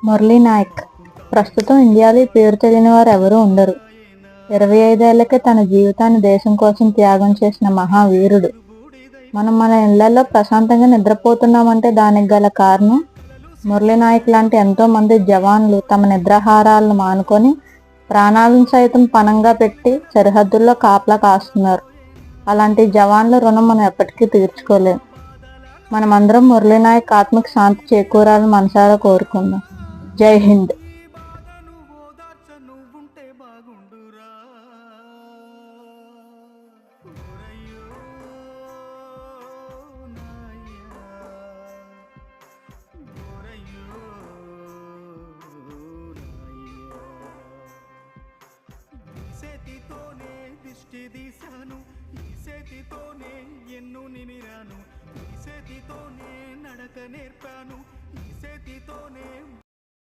మురళీ నాయక్ ప్రస్తుతం ఇండియాలో ఈ పేరు తెలియని వారు ఎవరూ ఉండరు. 25 ఏళ్లకే తన జీవితాన్ని దేశం కోసం త్యాగం చేసిన మహావీరుడు. మనం మన ఇళ్లలో ప్రశాంతంగా నిద్రపోతున్నామంటే దానికి గల కారణం మురళీ నాయక్ లాంటి ఎంతో మంది జవాన్లు తమ నిద్రాహారాలను మానుకొని ప్రాణాలను సైతం పణంగా పెట్టి సరిహద్దుల్లో కాపలా కాస్తున్నారు. అలాంటి జవాన్ల రుణం మనం ఎప్పటికీ తీర్చుకోలేం. మనమందరం మురళీ నాయక్ ఆత్మకు శాంతి చేకూరాలని మనసారా కోరుకుందాం. జై హింద్. చేతితోనే దిష్టి తీశాను, ఈ చేతితోనే ఎన్ను నిమిరాను, ఈ చేతితోనే నడక నేర్పాను, ఈ చేతితోనే